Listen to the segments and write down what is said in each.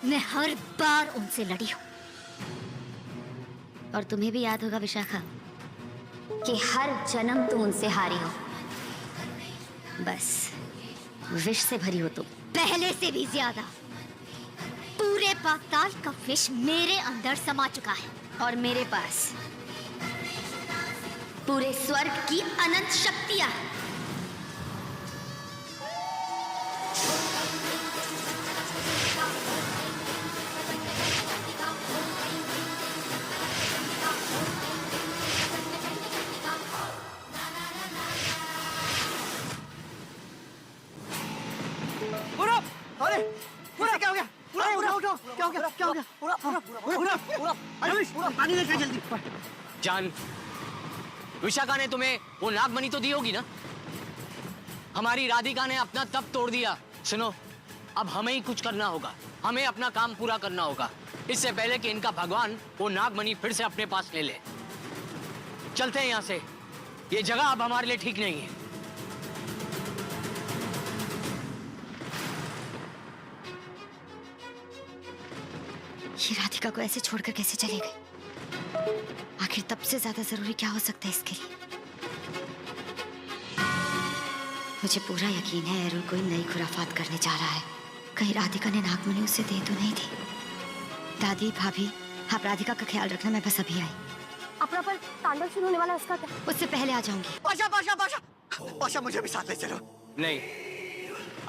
मैं हर बार उनसे लड़ी हूँ। और तुम्हें भी याद होगा विशाखा कि हर जन्म तुम उनसे हारी हो। बस विष से भरी हो तुम, पहले से भी ज्यादा। पूरे पाताल का विष मेरे अंदर समा चुका है और मेरे पास पूरे स्वर्ग की अनंत शक्तियां हैं। जान, विशाखा ने तुम्हें वो नागमणि तो दी होगी ना? हमारी राधिका ने अपना तप तोड़ दिया। सुनो, अब हमें ही कुछ करना होगा, हमें अपना काम पूरा करना होगा, इससे पहले कि इनका भगवान वो नागमणि फिर से अपने पास ले ले। चलते हैं यहाँ से, ये जगह अब हमारे लिए ठीक नहीं है। ये राधिका को ऐसे छोड़कर कैसे चले गए? आखिर तब से ज्यादा जरूरी क्या हो सकता है इसके लिए? मुझे पूरा यकीन है अरुण कोई नई खुराफात करने जा रहा है। कहीं राधिका ने नागमणि उसे दे तो नहीं दी? दादी, भाभी, आप राधिका का ख्याल रखना, मैं बस अभी आई। अपना पर तांडव शुरू होने वाला है, उसका क्या? उससे पहले आ जाऊंगी। पाशा, पाशा, पाशा, पाशा, मुझे भी साथ ले चलो। नहीं,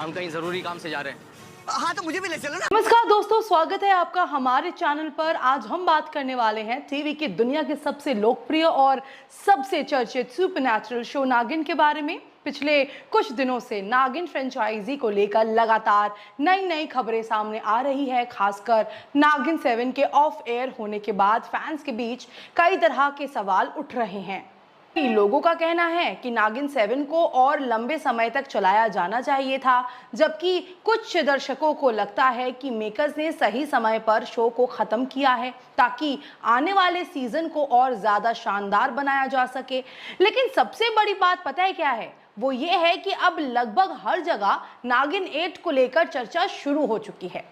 हम कहीं जरूरी काम से जा रहे हैं। हाँ तो मुझे भी ले चलो ना। नमस्कार दोस्तों, स्वागत है आपका हमारे चैनल पर। आज हम बात करने वाले हैं टीवी की दुनिया के सबसे लोकप्रिय और सबसे चर्चित सुपरनैचुरल शो नागिन के बारे में। पिछले कुछ दिनों से नागिन फ्रेंचाइजी को लेकर लगातार नई नई खबरें सामने आ रही है। खासकर नागिन 7 के ऑफ एयर होने के बाद फैंस के बीच कई तरह के सवाल उठ रहे हैं। लोगों का कहना है कि नागिन 7 को और लंबे समय तक चलाया जाना चाहिए था, जबकि कुछ दर्शकों को लगता है कि मेकर्स ने सही समय पर शो को खत्म किया है ताकि आने वाले सीजन को और ज्यादा शानदार बनाया जा सके। लेकिन सबसे बड़ी बात पता है क्या है? वो ये है कि अब लगभग हर जगह नागिन 8 को लेकर चर्चा शुरू हो चुकी है।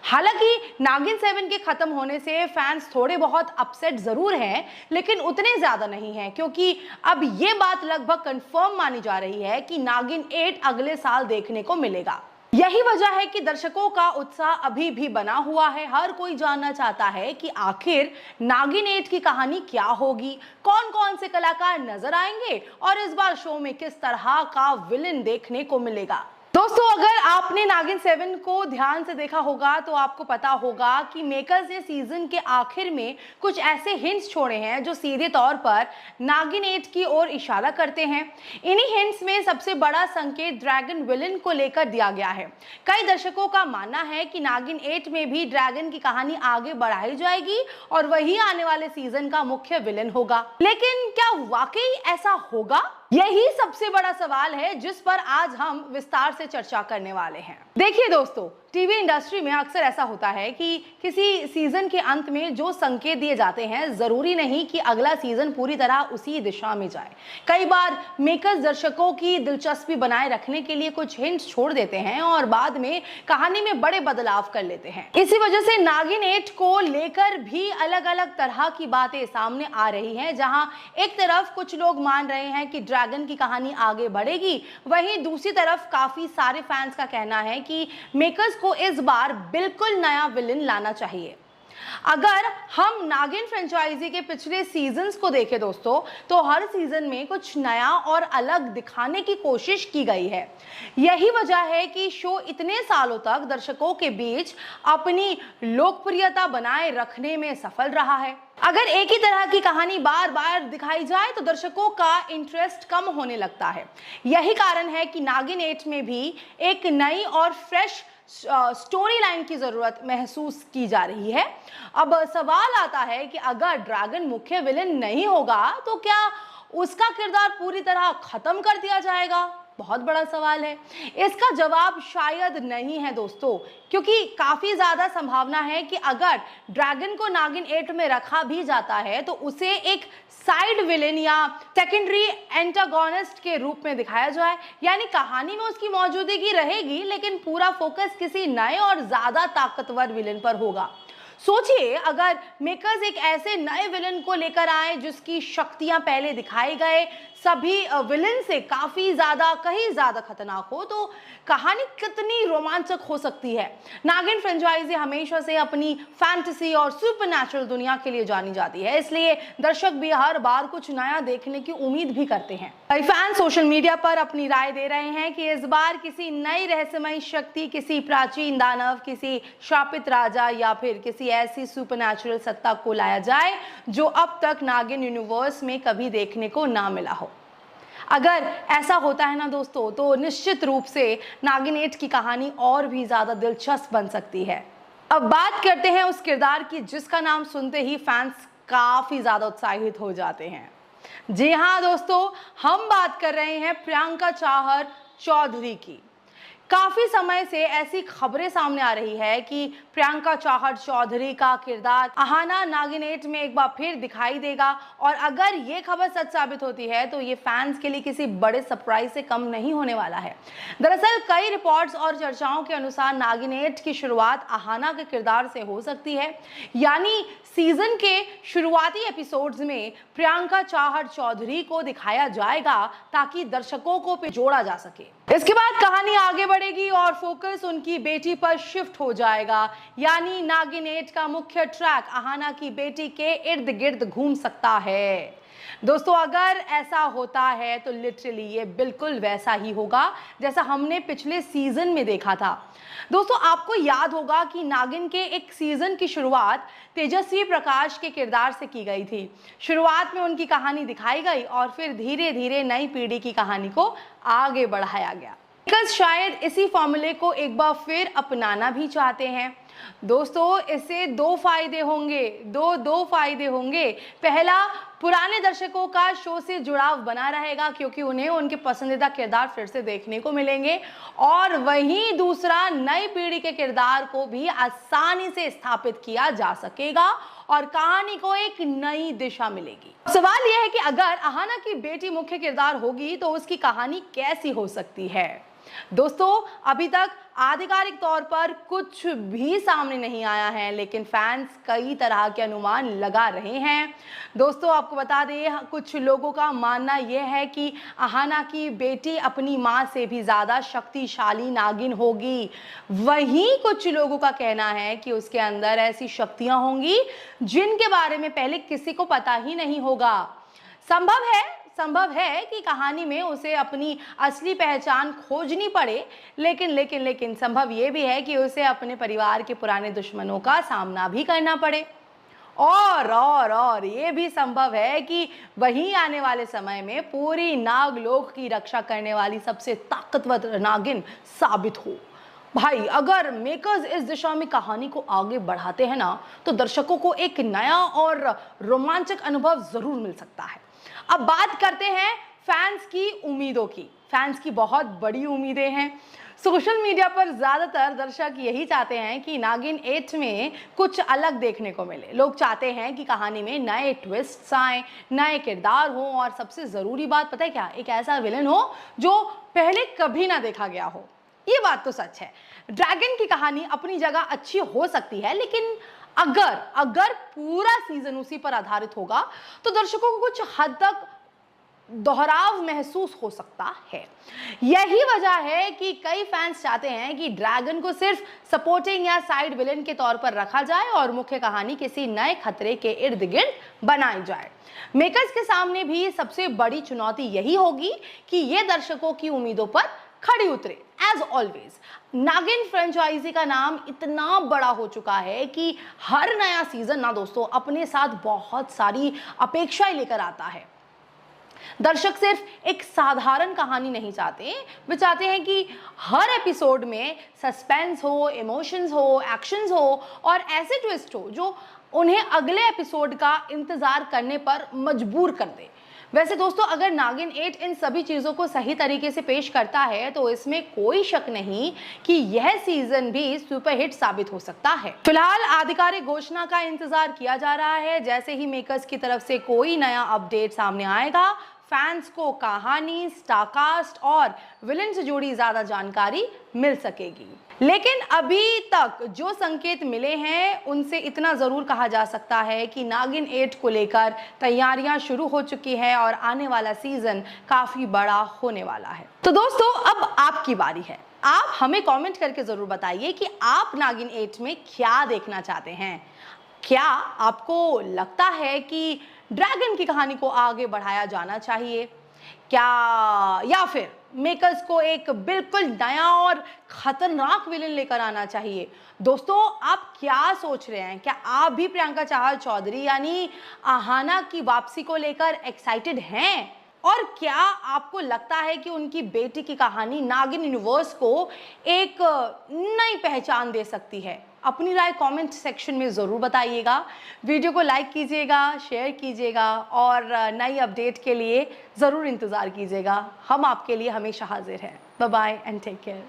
हालांकि नागिन 7 के खत्म होने से फैंस थोड़े बहुत अपसेट जरूर हैं, लेकिन उतने ज्यादा नहीं हैं, क्योंकि अब ये बात लगभग कंफर्म मानी जा रही है कि नागिन 8 अगले साल देखने को मिलेगा। यही वजह है कि दर्शकों का उत्साह अभी भी बना हुआ है। हर कोई जानना चाहता है कि आखिर नागिन 8 की कहानी क्या होगी, कौन कौन से कलाकार नजर आएंगे और इस बार शो में किस तरह का विलेन देखने को मिलेगा। दोस्तों, अगर आपने नागिन 7 को ध्यान से देखा होगा तो आपको पता होगा कि मेकर्स ने सीजन के आखिर में कुछ ऐसे हिंट्स छोड़े हैं जो सीधे तौर पर नागिन 8 की ओर इशारा करते हैं। इन्हीं हिंट्स में सबसे बड़ा संकेत ड्रैगन विलन को लेकर दिया गया है। कई दर्शकों का मानना है कि नागिन 8 में भी ड्रैगन की कहानी आगे बढ़ाई जाएगी और वही आने वाले सीजन का मुख्य विलन होगा। लेकिन क्या वाकई ऐसा होगा? यही सबसे बड़ा सवाल है जिस पर आज हम विस्तार से चर्चा करने वाले हैं। देखिए दोस्तों, टीवी इंडस्ट्री में अक्सर ऐसा होता है कि किसी सीजन के अंत में जो संकेत दिए जाते हैं, जरूरी नहीं कि अगला सीजन पूरी तरह उसी दिशा में जाए। कई बार मेकर्स दर्शकों की दिलचस्पी बनाए रखने के लिए कुछ हिंट्स छोड़ देते हैं और बाद में कहानी में बड़े बदलाव कर लेते हैं। इसी वजह से नागिन 8 को लेकर भी अलग अलग तरह की बातें सामने आ रही हैं। जहां एक तरफ कुछ लोग मान रहे हैं कि ड्रैगन की कहानी आगे बढ़ेगी, वहीं दूसरी तरफ काफी सारे फैंस का कहना है कि मेकर्स को इस बार बिल्कुल नया विलेन लाना चाहिए। अगर हम नागिन फ्रेंचाइजी के पिछले सीजन्स को देखें दोस्तों, तो हर सीजन में कुछ नया और अलग दिखाने की कोशिश की गई है। यही वजह है कि शो इतने सालों तक दर्शकों के बीच अपनी लोकप्रियता बनाए रखने में सफल रहा है। अगर एक ही तरह की कहानी बार बार दिखाई जाए तो दर्शकों का इंटरेस्ट कम होने लगता है। यही कारण है कि नागिन 8 में भी एक नई और फ्रेश स्टोरी लाइन की जरूरत महसूस की जा रही है। अब सवाल आता है कि अगर ड्रैगन मुख्य विलेन नहीं होगा तो क्या उसका किरदार पूरी तरह खत्म कर दिया जाएगा? बहुत बड़ा सवाल है। इसका जवाब शायद नहीं है दोस्तों, क्योंकि काफी ज्यादा संभावना है कि अगर ड्रैगन को नागिन 8 में रखा भी जाता है तो उसे एक साइड विलेन या सेकेंडरी एंटागोनिस्ट के रूप में दिखाया जाए, यानी कहानी में उसकी मौजूदगी रहेगी लेकिन पूरा फोकस किसी नए और ज्यादा ताकतवर विलेन पर होगा। सोचिए अगर मेकर्स एक ऐसे नए विलन को लेकर आए जिसकी शक्तियां पहले दिखाए गए सभी विलन से काफी ज्यादा कहीं ज्यादा खतरनाक हो, तो कहानी कितनी रोमांचक हो सकती है। नागिन फ्रेंचाइजी हमेशा से अपनी फैंटेसी और सुपरनैचुरल दुनिया के लिए जानी जाती है, इसलिए दर्शक भी हर बार कुछ नया देखने की उम्मीद भी करते हैं। कई फैन सोशल मीडिया पर अपनी राय दे रहे हैं कि इस बार किसी नई रहस्यमयी शक्ति, किसी प्राचीन दानव, किसी शापित राजा या फिर किसी ऐसी सुपरनैचुरल सत्ता को लाया जाए जो अब तक नागिन यूनिवर्स में कभी देखने को ना मिला हो। अगर ऐसा होता है ना दोस्तों, तो निश्चित रूप से नागिन 8 की कहानी और भी ज्यादा दिलचस्प बन सकती है। अब बात करते हैं उस किरदार की जिसका नाम सुनते ही फैंस काफी ज्यादा उत्साहित हो जाते हैं। जी हाँ दोस्तों, हम बात कर रहे हैं प्रियंका चाहर चौधरी की। काफी समय से ऐसी खबरें सामने आ रही है कि प्रियंका चाहर चौधरी का किरदार अहाना नागिन 8 में एक बार फिर दिखाई देगा, और अगर ये खबर सच साबित होती है तो ये फैंस के लिए किसी बड़े सरप्राइज से कम नहीं होने वाला है। दरअसल कई रिपोर्ट्स और चर्चाओं के अनुसार नागिन 8 की शुरुआत अहाना के किरदार से हो सकती है, यानी सीजन के शुरुआती एपिसोड्स में प्रियंका चाहर चौधरी को दिखाया जाएगा ताकि दर्शकों को पे जोड़ा जा सके। इसके बाद कहानी आगे बढ़ेगी और फोकस उनकी बेटी पर शिफ्ट हो जाएगा, यानी नागिन 8 का मुख्य ट्रैक अहाना की बेटी के इर्द गिर्द घूम सकता है। दोस्तों अगर ऐसा होता है तो लिटरली ये बिल्कुल वैसा ही होगा जैसा हमने पिछले सीजन में देखा था। दोस्तों आपको याद होगा कि नागिन के एक सीजन की शुरुआत तेजस्वी प्रकाश के किरदार से की गई थी। शुरुआत में उनकी कहानी दिखाई गई और फिर धीरे धीरे नई पीढ़ी की कहानी को आगे बढ़ाया गया। शायद इसी फॉर्मूले को एक बार फिर अपनाना भी चाहते हैं। दोस्तों इससे दो फायदे होंगे। पहला, पुराने दर्शकों का शो से जुड़ाव बना रहेगा क्योंकि उन्हें उनके पसंदीदा किरदार फिर से देखने को मिलेंगे, और वहीं दूसरा, नई पीढ़ी के किरदार को भी आसानी से स्थापित किया जा सकेगा और कहानी को एक नई दिशा मिलेगी। सवाल यह है कि अगर अहाना की बेटी मुख्य किरदार होगी तो उसकी कहानी कैसी हो सकती है। दोस्तों अभी तक आधिकारिक तौर पर कुछ भी सामने नहीं आया है, लेकिन फैंस कई तरह के अनुमान लगा रहे हैं। दोस्तों आपको बता दें, कुछ लोगों का मानना यह है कि अहाना की बेटी अपनी मां से भी ज्यादा शक्तिशाली नागिन होगी। वहीं कुछ लोगों का कहना है कि उसके अंदर ऐसी शक्तियां होंगी जिनके बारे में पहले किसी को पता ही नहीं होगा। संभव है कि कहानी में उसे अपनी असली पहचान खोजनी पड़े, लेकिन संभव यह भी है कि उसे अपने परिवार के पुराने दुश्मनों का सामना भी करना पड़े। और ये भी संभव है कि वहीं आने वाले समय में पूरी नागलोक की रक्षा करने वाली सबसे ताकतवर नागिन साबित हो। भाई अगर मेकर्स इस दिशा में कहानी को आगे बढ़ाते हैं ना, तो दर्शकों को एक नया और रोमांचक अनुभव जरूर मिल सकता है। अब बात करते हैं फैंस की उम्मीदों की। फैंस की बहुत बड़ी उम्मीदें हैं। सोशल मीडिया पर ज्यादातर दर्शक यही चाहते हैं कि नागिन 8 में कुछ अलग देखने को मिले। लोग चाहते हैं कि कहानी में नए ट्विस्ट्स आए, नए किरदार हो, और सबसे जरूरी बात पता है क्या, एक ऐसा विलन हो जो पहले कभी ना देखा गया हो। ये बात तो सच है। ड्रैगन की कहानी अपनी जगह अच्छी हो सकती है, लेकिन अगर पूरा सीजन उसी पर आधारित होगा तो दर्शकों को कुछ हद तक दोहराव महसूस हो सकता है। यही वजह है कि कई फैंस चाहते हैं कि ड्रैगन को सिर्फ सपोर्टिंग या साइड विलेन के तौर पर रखा जाए और मुख्य कहानी किसी नए खतरे के इर्द गिर्द बनाई जाए। मेकर्स के सामने भी सबसे बड़ी चुनौती यही होगी कि ये दर्शकों की उम्मीदों पर खड़ी उतरे। एज ऑलवेज नागिन फ्रेंचाइजी का नाम इतना बड़ा हो चुका है कि हर नया सीजन ना दोस्तों अपने साथ बहुत सारी अपेक्षाएं लेकर आता है। दर्शक सिर्फ एक साधारण कहानी नहीं चाहते, वे चाहते हैं कि हर एपिसोड में सस्पेंस हो, इमोशंस हो, एक्शंस हो और ऐसे ट्विस्ट हो जो उन्हें अगले एपिसोड का इंतजार करने पर मजबूर कर दे। वैसे दोस्तों अगर नागिन 8 इन सभी चीज़ों को सही तरीके से पेश करता है तो इसमें कोई शक नहीं कि यह सीजन भी सुपरहिट साबित हो सकता है। फिलहाल आधिकारिक घोषणा का इंतजार किया जा रहा है। जैसे ही मेकर्स की तरफ से कोई नया अपडेट सामने आएगा, फैंस को कहानी, स्टारकास्ट और विलन से जुड़ी ज्यादा जानकारी मिल सकेगी। लेकिन अभी तक जो संकेत मिले हैं उनसे इतना जरूर कहा जा सकता है कि नागिन 8 को लेकर तैयारियां शुरू हो चुकी है और आने वाला सीजन काफी बड़ा होने वाला है। तो दोस्तों अब आपकी बारी है। आप हमें कमेंट करके जरूर बताइए कि आप नागिन 8 में क्या देखना चाहते हैं। क्या आपको लगता है कि ड्रैगन की कहानी को आगे बढ़ाया जाना चाहिए क्या, या फिर मेकर्स को एक बिल्कुल नया और खतरनाक विलन लेकर आना चाहिए? दोस्तों आप क्या सोच रहे हैं? क्या आप भी प्रियंका चाहल चौधरी यानी आहाना की वापसी को लेकर एक्साइटेड हैं? और क्या आपको लगता है कि उनकी बेटी की कहानी नागिन यूनिवर्स को एक नई पहचान दे सकती है? अपनी राय कमेंट सेक्शन में ज़रूर बताइएगा। वीडियो को लाइक कीजिएगा, शेयर कीजिएगा और नई अपडेट के लिए ज़रूर इंतज़ार कीजिएगा। हम आपके लिए हमेशा हाजिर हैं। Bye bye and take care.